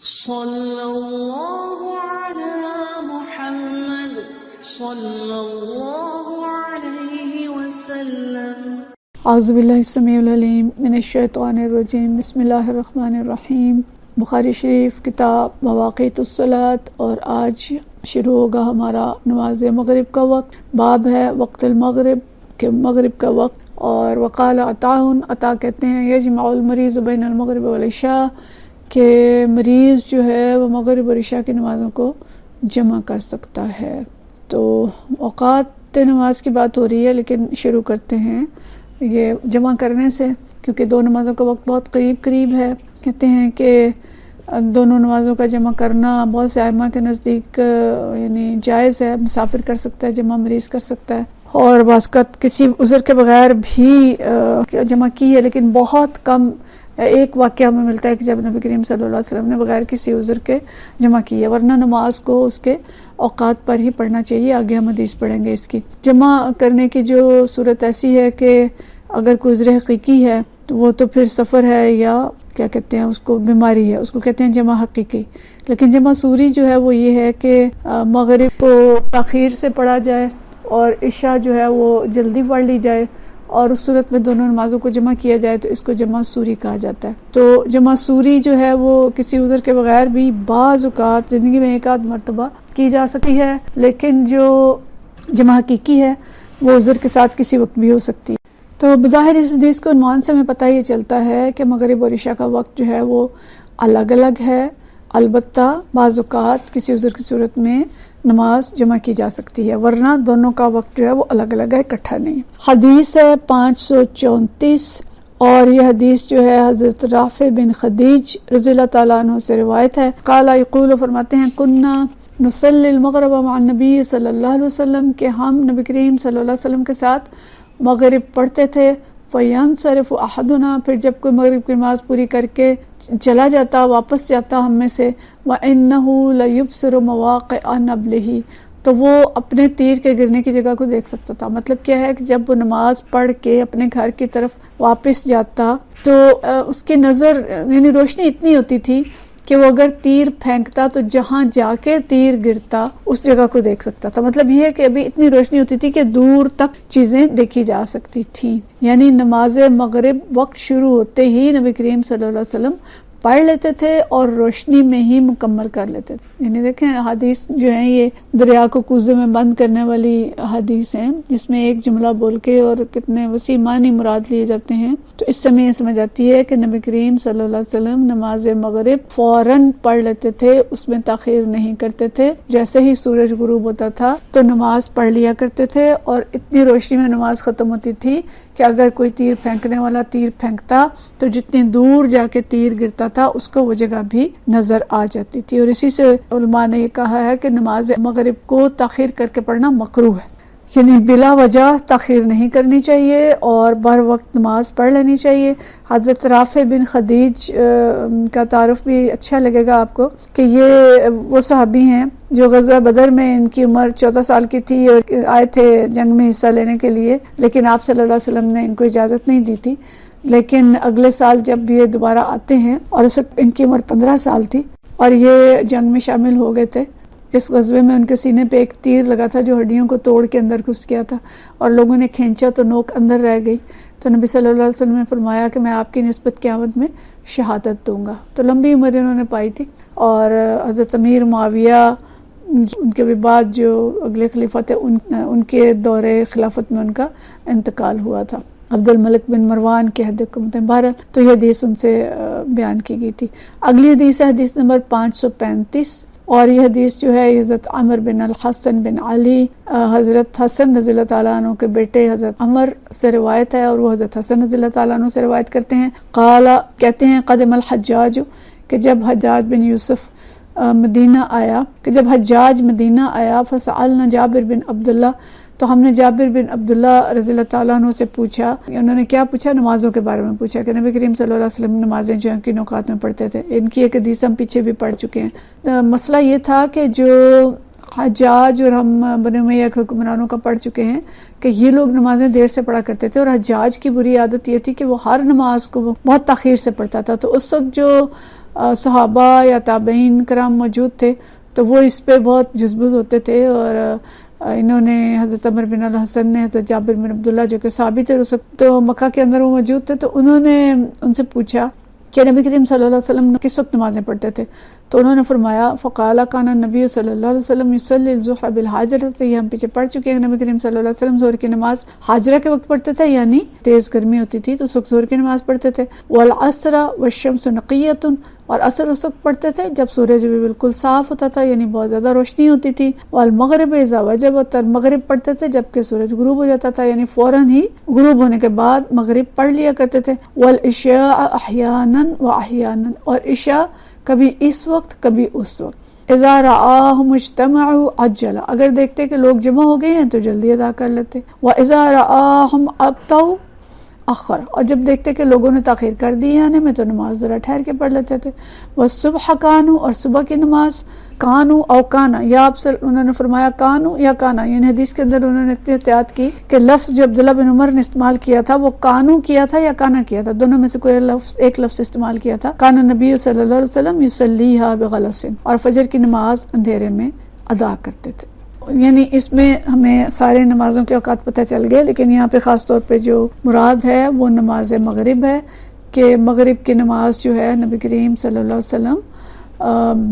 صلی اللہ علی محمد صلی اللہ علیہ وسلم۔ اعوذ باللہ السمیع العلیم من الشیطان الرجیم، بسم اللہ الرحمن الرحیم۔ بخاری شریف کتاب مواقیت الصلاۃ، اور آج شروع ہوگا ہمارا نماز مغرب کا وقت۔ باب ہے وقت المغرب کہ مغرب کا وقت۔ اور وقال عطا کہتے ہیں یجمع المریض بین المغرب والعشاء، کہ مریض جو ہے وہ مغرب اور عشاء کی نمازوں کو جمع کر سکتا ہے۔ تو اوقات نماز کی بات ہو رہی ہے، لیکن شروع کرتے ہیں یہ جمع کرنے سے، کیونکہ دو نمازوں کا وقت بہت قریب ہے۔ کہتے ہیں کہ دونوں نمازوں کا جمع کرنا بہت سے ائمہ کے نزدیک یعنی جائز ہے، مسافر کر سکتا ہے جمع، مریض کر سکتا ہے، اور بعض اوقات کسی عذر کے بغیر بھی جمع کی ہے، لیکن بہت کم ایک واقعہ ہمیں ملتا ہے کہ جب نبی کریم صلی اللہ علیہ وسلم نے بغیر کسی عذر کے جمع کی ہے، ورنہ نماز کو اس کے اوقات پر ہی پڑھنا چاہیے۔ آگے ہم حدیث پڑھیں گے اس کی۔ جمع کرنے کی جو صورت ایسی ہے کہ اگر کوئی عذر حقیقی ہے تو وہ تو پھر سفر ہے یا کیا کہتے ہیں اس کو، بیماری ہے، اس کو کہتے ہیں جمع حقیقی۔ لیکن جمع سوری جو ہے وہ یہ ہے کہ مغرب کو تاخیر سے پڑھا جائے اور عشاء جو ہے وہ جلدی پڑھ لی جائے، اور اس صورت میں دونوں نمازوں کو جمع کیا جائے تو اس کو جمع سوری کہا جاتا ہے۔ تو جمع سوری جو ہے وہ کسی عذر کے بغیر بھی بعض اوقات زندگی میں ایک آدھ مرتبہ کی جا سکتی ہے، لیکن جو جمع حقیقی ہے وہ عذر کے ساتھ کسی وقت بھی ہو سکتی ہے۔ تو بظاہر اس حدیث کو عنوان سے ہمیں پتہ یہ چلتا ہے کہ مغرب اور عشاء کا وقت جو ہے وہ الگ الگ ہے، البتہ بعض اوقات کسی عذر کی صورت میں نماز جمع کی جا سکتی ہے، ورنہ دونوں کا وقت جو ہے وہ الگ الگ ہے، اکٹھا نہیں۔ حدیث ہے 534، اور یہ حدیث جو ہے حضرت رافع بن خدیج رضی اللہ تعالیٰ عنہ سے روایت ہے۔ قال یقول، فرماتے ہیں کننا نصلی المغرب مع النبی صلی اللہ علیہ وسلم، کہ ہم نبی کریم صلی اللہ علیہ وسلم کے ساتھ مغرب پڑھتے تھے۔ فینصرف احدنا، پھر جب کوئی مغرب کی نماز پوری کر کے چلا جاتا، واپس جاتا ہم میں سے، وَإِنَّهُ لَيُبْصِرُ مَوَاقِعَ نَبْلِهِ، تو وہ اپنے تیر کے گرنے کی جگہ کو دیکھ سکتا تھا۔ مطلب کیا ہے کہ جب وہ نماز پڑھ کے اپنے گھر کی طرف واپس جاتا تو اس کی نظر یعنی روشنی اتنی ہوتی تھی کہ وہ اگر تیر پھینکتا تو جہاں جا کے تیر گرتا اس جگہ کو دیکھ سکتا تھا۔ مطلب یہ ہے کہ ابھی اتنی روشنی ہوتی تھی کہ دور تک چیزیں دیکھی جا سکتی تھیں۔ یعنی نماز مغرب وقت شروع ہوتے ہی نبی کریم صلی اللہ علیہ وسلم پڑھ لیتے تھے اور روشنی میں ہی مکمل کر لیتے تھے۔ یعنی دیکھیں حدیث جو ہیں یہ دریا کو کوزے میں بند کرنے والی حدیث ہیں، جس میں ایک جملہ بول کے اور کتنے وسیع معنی مراد لیے جاتے ہیں۔ تو اس سے میں یہ سمجھ آتی ہے کہ نبی کریم صلی اللہ علیہ وسلم نماز مغرب فوراً پڑھ لیتے تھے، اس میں تاخیر نہیں کرتے تھے۔ جیسے ہی سورج غروب ہوتا تھا تو نماز پڑھ لیا کرتے تھے، اور اتنی روشنی میں نماز ختم ہوتی تھی کہ اگر کوئی تیر پھینکنے والا تیر پھینکتا تو جتنی دور جا کے تیر گرتا تھا اس کو وہ جگہ بھی نظر آ جاتی تھی۔ اور اسی سے علماء نے یہ کہا ہے کہ نماز مغرب کو تاخیر کر کے پڑھنا مکروہ ہے، یعنی بلا وجہ تاخیر نہیں کرنی چاہیے اور بر وقت نماز پڑھ لینی چاہیے۔ حضرت رافع بن خدیج کا تعارف بھی اچھا لگے گا آپ کو، کہ یہ وہ صحابی ہیں جو غزوہ بدر میں ان کی عمر 14 سال کی تھی اور آئے تھے جنگ میں حصہ لینے کے لیے، لیکن آپ صلی اللہ علیہ وسلم نے ان کو اجازت نہیں دی تھی۔ لیکن اگلے سال جب یہ دوبارہ آتے ہیں، اور اس وقت ان کی عمر 15 سال تھی اور یہ جنگ میں شامل ہو گئے تھے، اس غزوے میں ان کے سینے پہ ایک تیر لگا تھا جو ہڈیوں کو توڑ کے اندر گھس گیا تھا، اور لوگوں نے کھینچا تو نوک اندر رہ گئی۔ تو نبی صلی اللہ علیہ وسلم نے فرمایا کہ میں آپ کی نسبت قیامت میں شہادت دوں گا۔ تو لمبی عمر انہوں نے پائی تھی، اور حضرت امیر معاویہ ان کے بھی بعد جو اگلے خلیفہ تھے ان کے دور خلافت میں ان کا انتقال ہوا تھا، عبد الملک بن مروان کی حد حکومت بہرحال۔ تو یہ حدیث ان سے بیان کی گئی تھی۔ اگلی حدیث ہے حدیث نمبر 535، اور یہ حدیث جو ہے حضرت عمر بن الحسن بن علی، حضرت حسن رضی اللہ تعالیٰ عنہ کے بیٹے حضرت عمر سے روایت ہے، اور وہ حضرت حسن رضی اللہ تعالیٰ عنہ سے روایت کرتے ہیں۔ قال، کہتے ہیں قدم الحجاج، کہ جب حجاج بن یوسف مدینہ آیا، کہ جب حجاج مدینہ آیا، فسألنا جابر بن عبداللہ، تو ہم نے جابر بن عبداللہ رضی اللہ تعالیٰ عنہ سے پوچھا۔ انہوں نے کیا پوچھا؟ نمازوں کے بارے میں پوچھا کہ نبی کریم صلی اللہ علیہ وسلم نمازیں جو ہیں کن اوقات میں پڑھتے تھے۔ ان کی ایک حدیث ہم پیچھے بھی پڑھ چکے ہیں۔ تو مسئلہ یہ تھا کہ جو حجاج اور ہم بنی امیہ کے حکمرانوں کا پڑھ چکے ہیں کہ یہ لوگ نمازیں دیر سے پڑھا کرتے تھے، اور حجاج کی بری عادت یہ تھی کہ وہ ہر نماز کو بہت تاخیر سے پڑھتا تھا۔ تو اس وقت جو صحابہ یا تابعین کرام موجود تھے تو وہ اس پہ بہت جذبوز ہوتے تھے، اور انہوں نے حضرت عمر بن الحسن نے حضرت جابر بن عبداللہ جو کہ صحابی تھے اس وقت تو مکہ کے اندر وہ موجود تھے، تو انہوں نے ان سے پوچھا کہ نبی کریم صلی اللہ علیہ وسلم کس وقت نمازیں پڑھتے تھے؟ تو انہوں نے فرمایا فقال کان النبی صلی اللہ علیہ وسلم یصلی الظہر بالحاجرۃ، یہ ہم پیچھے پڑھ چکے ہیں، نبی کریم صلی اللہ علیہ وسلم ظہر کی نماز حاجرہ کے وقت پڑھتے تھے، یعنی تیز گرمی ہوتی تھی تو اس وقت ظہر کی نماز پڑھتے تھے، والعصر والشمس نقیۃ، اور عصر اس وقت پڑھتے تھے جب سورج بھی بالکل صاف ہوتا تھا یعنی بہت زیادہ روشنی ہوتی تھی، والمغرب اذا وجبت، اور مغرب پڑھتے تھے جبکہ سورج غروب ہو جاتا تھا یعنی فوراً ہی غروب ہونے کے بعد مغرب پڑھ لیا کرتے تھے، والعشاء احیانا واحیانا، اور عشاء کبھی اس وقت کبھی اس وقت، اذا رآہم اجتمعوا عجل، اگر دیکھتے کہ لوگ جمع ہو گئے ہیں تو جلدی ادا کر لیتے، وَإِذَا رَآهُمْ أَبْطَوْا اخر، اور جب دیکھتے کہ لوگوں نے تاخیر کر دی ہے آنے میں تو نماز ذرا ٹھہر کے پڑھ لیتے تھے، وَالصُّبْحَ كَانُوا، اور صبح کی نماز، کانو او کانا، یا آپ سے انہوں نے فرمایا کانو یا کانا، یعنی حدیث کے اندر انہوں نے اتنی احتیاط کی کہ لفظ جو عبداللہ بن عمر نے استعمال کیا تھا وہ کانو کیا تھا یا کانا کیا تھا، دونوں میں سے کوئی ایک لفظ استعمال کیا تھا، کان نبی صلی اللہ علیہ وسلم یصلیھا بغلس، اور فجر کی نماز اندھیرے میں ادا کرتے تھے۔ یعنی اس میں ہمیں سارے نمازوں کے اوقات پتہ چل گئے، لیکن یہاں پہ خاص طور پہ جو مراد ہے وہ نماز مغرب ہے، کہ مغرب کی نماز جو ہے نبی کریم صلی اللہ علیہ وسلم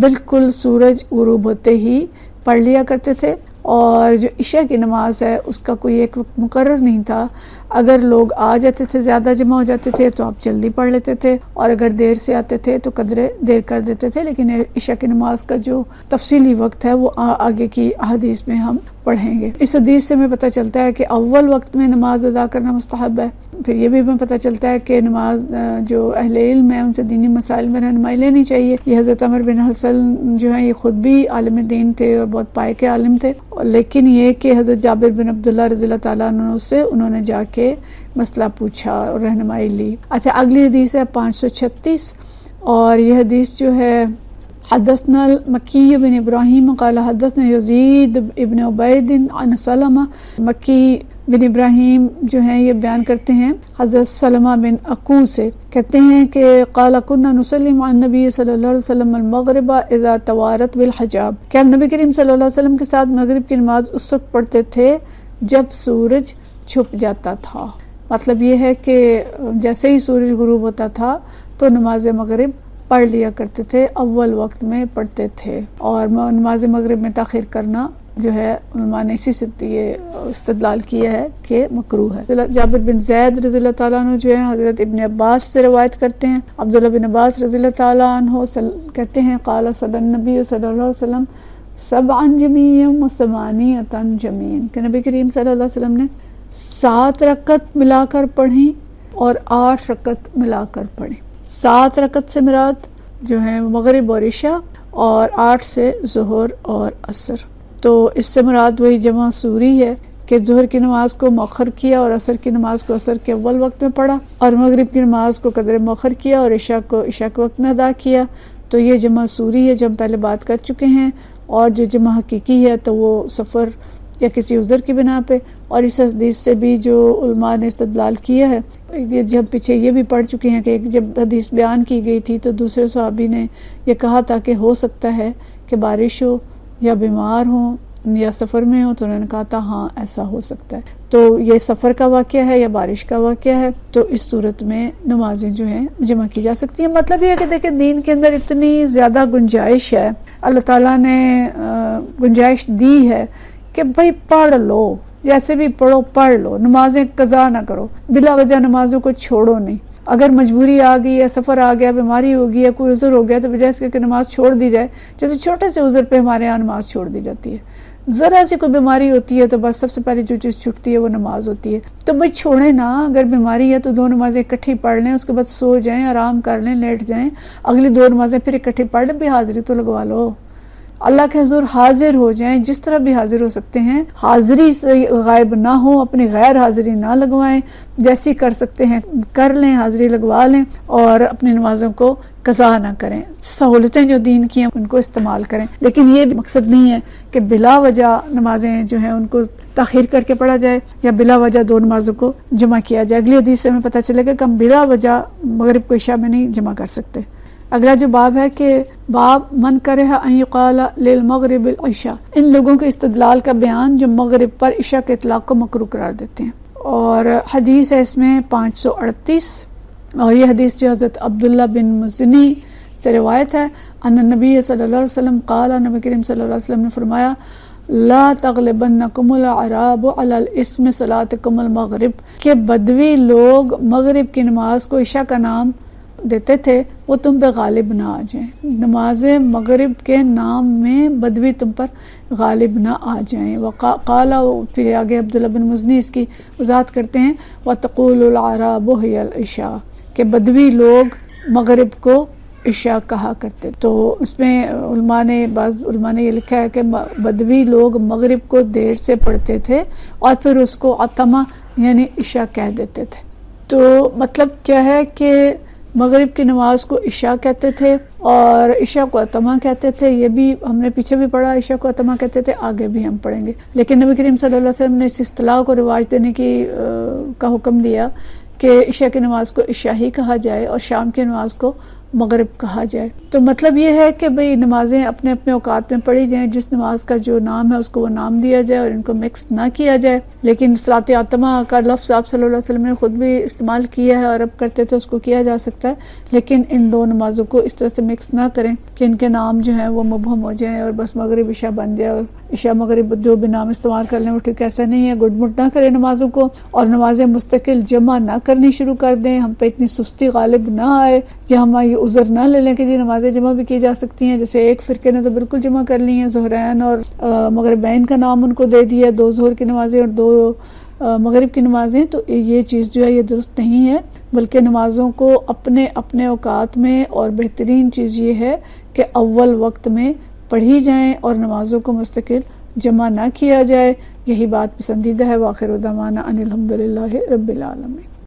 بالکل سورج غروب ہوتے ہی پڑھ لیا کرتے تھے، اور جو عشاء کی نماز ہے اس کا کوئی ایک وقت مقرر نہیں تھا، اگر لوگ آ جاتے تھے زیادہ جمع ہو جاتے تھے تو آپ جلدی پڑھ لیتے تھے، اور اگر دیر سے آتے تھے تو قدرے دیر کر دیتے تھے، لیکن عشاء کی نماز کا جو تفصیلی وقت ہے وہ آگے کی احادیث میں ہم پڑھیں گے۔ اس حدیث سے ہمیں پتہ چلتا ہے کہ اول وقت میں نماز ادا کرنا مستحب ہے، پھر یہ بھی ہمیں پتہ چلتا ہے کہ نماز جو اہل علم ہے ان سے دینی مسائل میں رہنمائی لینی چاہیے۔ یہ حضرت عمر بن حسن جو ہیں یہ خود بھی عالم دین تھے اور بہت پائے کے عالم تھے، لیکن یہ کہ حضرت جابر بن عبداللہ رضی اللہ تعالیٰ عنہ سے انہوں نے جا کے مسئلہ پوچھا اور رہنمائی لی۔ اچھا، اگلی حدیث ہے 536، اور یہ حدیث جو ہے حدثنا مکی بن ابراہیم قال حدثنا یزید ابن عبید عن سلمہ، مکی بن ابراہیم جو ہیں یہ بیان کرتے ہیں حضرت سلمہ بن اکو سے، کہتے ہیں کہ قال كنا نصلي مع النبي صلی اللہ علیہ وسلم المغرب اذا توارت بالحجاب، کہ ہم نبی کریم صلی اللہ علیہ وسلم کے ساتھ مغرب کی نماز اس وقت پڑھتے تھے جب سورج چھپ جاتا تھا۔ مطلب یہ ہے کہ جیسے ہی سورج غروب ہوتا تھا تو نماز مغرب پڑھ لیا کرتے تھے، اول وقت میں پڑھتے تھے، اور نماز مغرب میں تاخیر کرنا جو ہے علماء نے اسی سے یہ استدلال کیا ہے کہ مکروہ ہے۔ جابر بن زید رضی اللہ تعالیٰ عنہ جو ہے حضرت ابن عباس سے روایت کرتے ہیں، عبداللہ بن عباس رضی اللہ تعالیٰ عنہ کہتے ہیں قال صلی النبی صلی اللہ علیہ وسلم سبعا جميعا وثمانیۃ جميعا، کہ نبی کریم صلی اللہ علیہ وسلم نے 7 رکعت ملا کر پڑھی اور 8 رکعت ملا کر پڑھی۔ 7 رکعت سے مراد جو ہے مغرب اور عشاء، اور 8 سے ظہر اور عصر، تو اس سے مراد وہی جمع سوری ہے کہ ظہر کی نماز کو مؤخر کیا اور عصر کی نماز کو عصر کے اول وقت میں پڑھا، اور مغرب کی نماز کو قدر مؤخر کیا اور عشاء کو عشاء کے وقت میں ادا کیا، تو یہ جمع سوری ہے جو ہم پہلے بات کر چکے ہیں۔ اور جو جمع حقیقی ہے تو وہ سفر یا کسی عذر کی بنا پہ، اور اس حدیث سے بھی جو علماء نے استدلال کیا ہے، یہ جب پیچھے یہ بھی پڑھ چکے ہیں کہ جب حدیث بیان کی گئی تھی تو دوسرے صحابی نے یہ کہا تھا کہ ہو سکتا ہے کہ بارش ہو یا بیمار ہوں یا سفر میں ہو، تو انہوں نے کہا تھا ہاں ایسا ہو سکتا ہے، تو یہ سفر کا واقعہ ہے یا بارش کا واقعہ ہے، تو اس صورت میں نمازیں جو ہیں جمع کی جا سکتی ہیں۔ مطلب یہ ہے کہ دیکھیں دین کے اندر اتنی زیادہ گنجائش ہے، اللہ تعالیٰ نے گنجائش دی ہے کہ بھائی پڑھ لو، جیسے بھی پڑھو پڑھ لو، نمازیں قضا نہ کرو، بلا وجہ نمازوں کو چھوڑو نہیں۔ اگر مجبوری آ گئی ہے، سفر آ گیا، بیماری ہو گئی ہے، کوئی عذر ہو گیا، تو بجائے اس کے کہ نماز چھوڑ دی جائے، جیسے چھوٹے سے عذر پہ ہمارے ہاں نماز چھوڑ دی جاتی ہے، ذرا سی کوئی بیماری ہوتی ہے تو بس سب سے پہلے جو چیز چھوٹتی ہے وہ نماز ہوتی ہے، تو بھائی چھوڑیں نا، اگر بیماری ہے تو 2 نمازیں اکٹھی پڑھ لیں، اس کے بعد سو جائیں، آرام کر لیں، لیٹ جائیں، اگلی 2 نمازیں پھر اکٹھی پڑھ لیں، بھی حاضری تو لگوا لو، اللہ کے حضور حاضر ہو جائیں، جس طرح بھی حاضر ہو سکتے ہیں، حاضری سے غائب نہ ہو، اپنی غیر حاضری نہ لگوائیں، جیسی کر سکتے ہیں کر لیں، حاضری لگوا لیں، اور اپنی نمازوں کو قضا نہ کریں، سہولتیں جو دین کی ہیں ان کو استعمال کریں، لیکن یہ مقصد نہیں ہے کہ بلا وجہ نمازیں جو ہیں ان کو تاخیر کر کے پڑھا جائے یا بلا وجہ 2 نمازوں کو جمع کیا جائے۔ اگلی حدیث سے ہمیں پتہ چلے گا کہ ہم بلا وجہ مغرب کو عشاء میں نہیں جمع کر سکتے، اگلا جو باب ہے کہ باب من کرہ ان یقال للمغرب العشاء، ان لوگوں کے استدلال کا بیان جو مغرب پر عشاء کے اطلاق کو مکروہ قرار دیتے ہیں. اور حدیث ہے اس میں 538، اور یہ حدیث جو حضرت عبداللہ بن مزنی سے روایت ہے. ان نبی صلی اللہ علیہ وسلم قال، نبی کریم صلی اللہ علیہ وسلم نے فرمایا لا تغلبنکم الاعراب علی الاسم صلاتکم المغرب، کہ بدوی لوگ مغرب کی نماز کو عشاء کا نام دیتے تھے وہ تم پہ غالب نہ آ جائیں، نماز مغرب کے نام میں بدوی تم پر غالب نہ آ جائیں. وقال، پھر آگے عبداللہ بن مزنی اس کی وضاحت کرتے ہیں وتقول الاعراب هی العشاء، کہ بدوی لوگ مغرب کو عشاء کہا کرتے. تو اس میں بعض علماء نے یہ لکھا ہے کہ بدوی لوگ مغرب کو دیر سے پڑھتے تھے اور پھر اس کو عتمہ یعنی عشاء کہہ دیتے تھے. تو مطلب کیا ہے کہ مغرب کی نماز کو عشاء کہتے تھے اور عشاء کو عتمہ کہتے تھے. یہ بھی ہم نے پیچھے بھی پڑھا، عشاء کو عتمہ کہتے تھے، آگے بھی ہم پڑھیں گے. لیکن نبی کریم صلی اللہ علیہ وسلم نے اس اصطلاح کو رواج دینے کا حکم دیا کہ عشاء کی نماز کو عشاء ہی کہا جائے اور شام کی نماز کو مغرب کہا جائے. تو مطلب یہ ہے کہ بھئی نمازیں اپنے اپنے اوقات میں پڑھی جائیں، جس نماز کا جو نام ہے اس کو وہ نام دیا جائے اور ان کو مکس نہ کیا جائے. لیکن صلاۃ عتمہ کا لفظ آپ صلی اللہ علیہ وسلم نے خود بھی استعمال کیا ہے اور اب کرتے تھے، اس کو کیا جا سکتا ہے، لیکن ان دو نمازوں کو اس طرح سے مکس نہ کریں کہ ان کے نام جو ہیں وہ مبہم ہو جائیں اور بس مغرب عشاء بن جائے اور عشاء مغرب جو بھی نام استعمال کر لیں وہ ٹھیک. ایسا نہیں ہے، گڈ مڈ نہ کریں نمازوں کو اور نمازیں مستقل جمع نہ کرنی شروع کر دیں. ہم پہ اتنی سستی غالب نہ آئے یا ہم یہ عذر نہ لے لیں کہ جی نمازیں جمع بھی کی جا سکتی ہیں. جیسے ایک فرقے نے تو بالکل جمع کر لی ہیں، ظہرین اور مغربین کا نام ان کو دے دیا، 2 ظہر کی نمازیں اور 2 مغرب کی نمازیں. تو یہ چیز جو ہے یہ درست نہیں ہے، بلکہ نمازوں کو اپنے اپنے اوقات میں، اور بہترین چیز یہ ہے کہ اول وقت میں پڑھی جائیں اور نمازوں کو مستقل جمع نہ کیا جائے. یہی بات پسندیدہ ہے. وآخر دعوانا ان الحمدللہ رب العالمین.